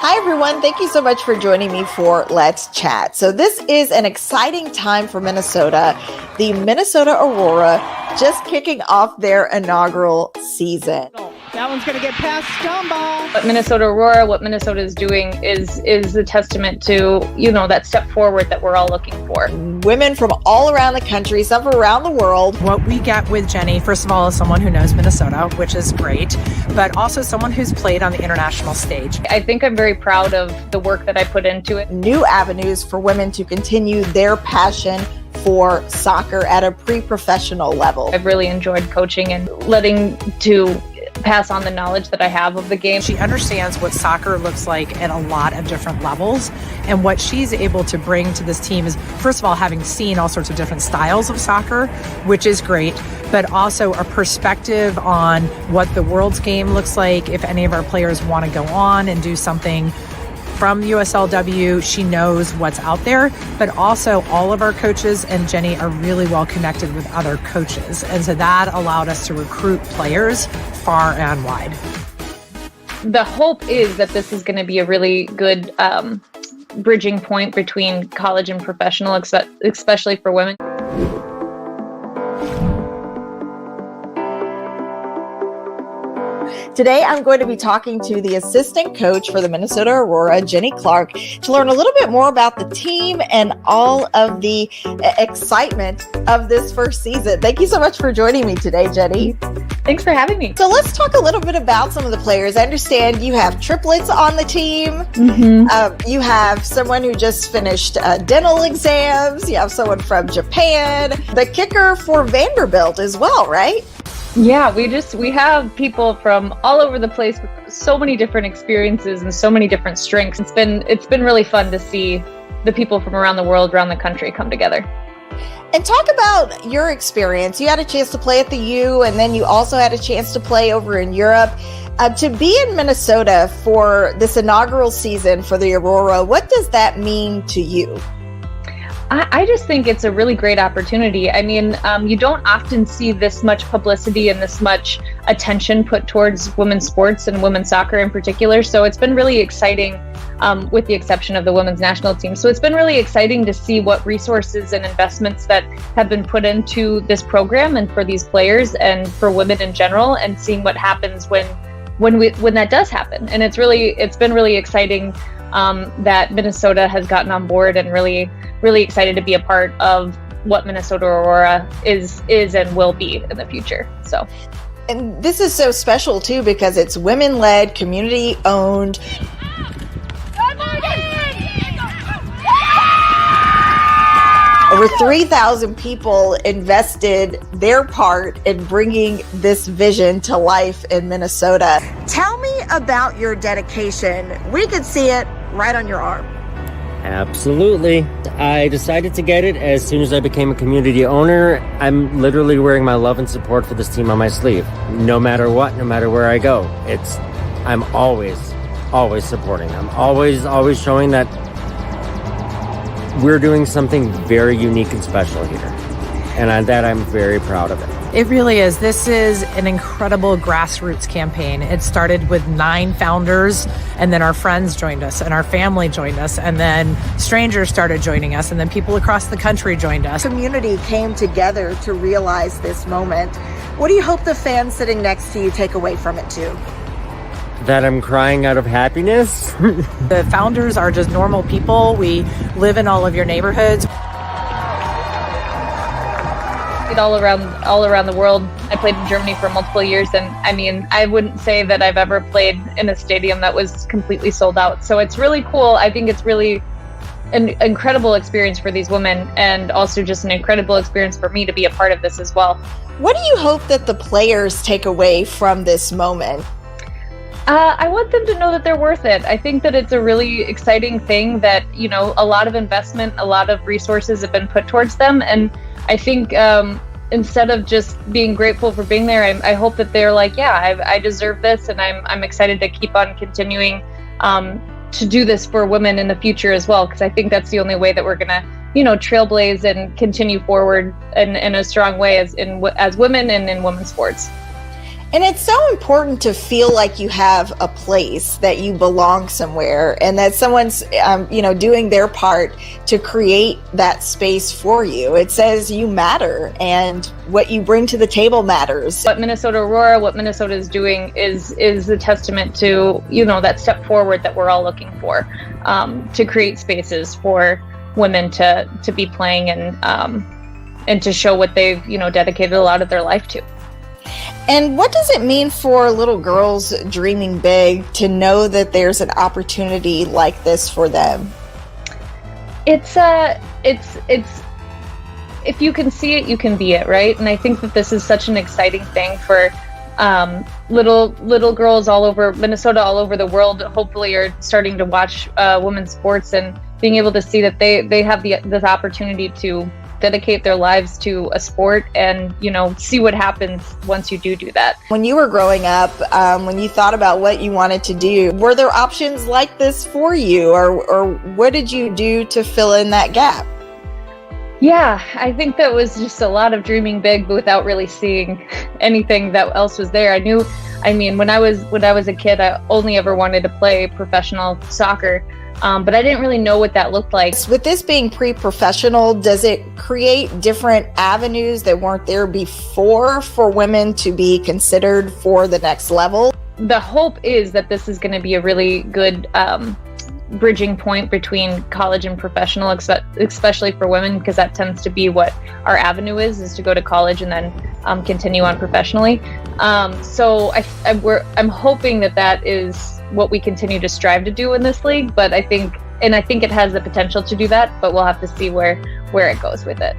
Hi, everyone. Thank you so much for joining me for Let's Chat. So this is an exciting time for Minnesota. The Minnesota Aurora just kicking off their inaugural season. That one's going to get past Stombaugh. What Minnesota Aurora, what Minnesota is doing is a testament to, that step forward that we're all looking for. Women from all around the country, some from around the world. What we get with Jennie, first of all, is someone who knows Minnesota, which is great, but also someone who's played on the international stage. I think I'm very proud of the work that I put into it. New avenues for women to continue their passion for soccer at a pre-professional level. I've really enjoyed coaching and letting to pass on the knowledge that I have of the game. She understands what soccer looks like at a lot of different levels, and what she's able to bring to this team is, first of all, having seen all sorts of different styles of soccer, which is great, but also a perspective on what the world's game looks like. If any of our players want to go on and do something from USL-W, she knows what's out there, but also all of our coaches and Jennie are really well connected with other coaches. And so that allowed us to recruit players far and wide. The hope is that this is going to be a really good bridging point between college and professional, especially for women. Today, I'm going to be talking to the assistant coach for the Minnesota Aurora, Jennie Clark, to learn a little bit more about the team and all of the excitement of this first season. Thank you so much for joining me today, Jennie. Thanks for having me. So let's talk a little bit about some of the players. I understand you have triplets on the team. You have someone who just finished dental exams. You have someone from Japan. The kicker for Vanderbilt as well, right? Yeah, we have people from all over the place with so many different experiences and so many different strengths. It's been really fun to see the people from around the world, around the country come together. And talk about your experience. You had a chance to play at the U, and then you also had a chance to play over in Europe. To be in Minnesota for this inaugural season for the Aurora, what does that mean to you? I just think it's a really great opportunity. I mean, you don't often see this much publicity and this much attention put towards women's sports and women's soccer in particular. So it's been really exciting, with the exception of the women's national team. So it's been really exciting to see what resources and investments that have been put into this program and for these players and for women in general, and seeing what happens when that does happen. And it's been really exciting that Minnesota has gotten on board, and really excited to be a part of what Minnesota Aurora is and will be in the future. So, and this is so special too because it's women-led, community-owned. Over 3,000 people invested their part in bringing this vision to life in Minnesota. Tell me about your dedication. We could see it right on your arm. Absolutely. I decided to get it as soon as I became a community owner. I'm literally wearing my love and support for this team on my sleeve. No matter what, no matter where I go, I'm always supporting. I'm always showing that we're doing something very unique and special here. And that I'm very proud of it. It really is. This is an incredible grassroots campaign. It started with 9 founders, and then our friends joined us, and our family joined us, and then strangers started joining us, and then people across the country joined us. Community came together to realize this moment. What do you hope the fans sitting next to you take away from it too? That I'm crying out of happiness. The founders are just normal people. We live in all of your neighborhoods. All around the world. I played in Germany for multiple years, and I mean, I wouldn't say that I've ever played in a stadium that was completely sold out. So it's really cool. I think it's really an incredible experience for these women, and also just an incredible experience for me to be a part of this as well. What do you hope that the players take away from this moment? I want them to know that they're worth it. I think that it's a really exciting thing that, a lot of investment, a lot of resources have been put towards them. And I think instead of just being grateful for being there, I hope that they're like, yeah, I deserve this, and I'm excited to keep on continuing to do this for women in the future as well, because I think that's the only way that we're gonna, trailblaze and continue forward in a strong way as women and in women's sports. And it's so important to feel like you have a place, that you belong somewhere, and that someone's, doing their part to create that space for you. It says you matter, and what you bring to the table matters. What Minnesota Aurora, what Minnesota is doing is a testament to, that step forward that we're all looking for, to create spaces for women to be playing and to show what they've, dedicated a lot of their life to. And what does it mean for little girls dreaming big to know that there's an opportunity like this for them? It's if you can see it, you can be it, right? And I think that this is such an exciting thing for little girls all over Minnesota, all over the world, hopefully are starting to watch women's sports and being able to see that they have this opportunity to dedicate their lives to a sport and, see what happens once you do that. When you were growing up, when you thought about what you wanted to do, were there options like this for you, or what did you do to fill in that gap? Yeah, I think that was just a lot of dreaming big, but without really seeing anything that else was there. When I was a kid, I only ever wanted to play professional soccer. But I didn't really know what that looked like. With this being pre-professional, does it create different avenues that weren't there before for women to be considered for the next level? The hope is that this is going to be a really good bridging point between college and professional, especially for women, because that tends to be what our avenue is to go to college and then continue on professionally. So I'm hoping that is what we continue to strive to do in this league, but I think it has the potential to do that, but we'll have to see where it goes with it.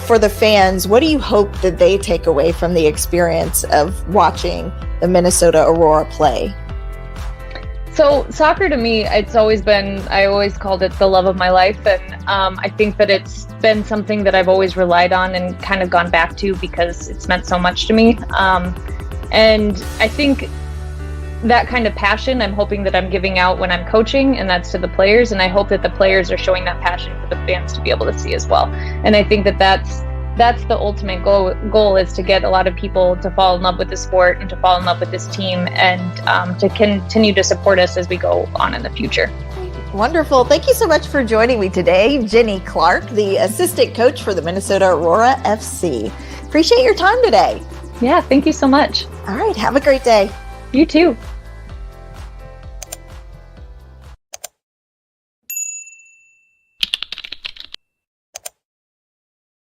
For the fans, what do you hope that they take away from the experience of watching the Minnesota Aurora play? So soccer to me, I always called it the love of my life. And I think that it's been something that I've always relied on and kind of gone back to because it's meant so much to me. And I think that kind of passion, I'm hoping that I'm giving out when I'm coaching, and that's to the players. And I hope that the players are showing that passion for the fans to be able to see as well. And I think that that's the ultimate goal is to get a lot of people to fall in love with the sport and to fall in love with this team and to continue to support us as we go on in the future. Wonderful. Thank you so much for joining me today, Jennie Clark, the assistant coach for the Minnesota Aurora FC. Appreciate your time today. Yeah, thank you so much. All right. Have a great day. You too.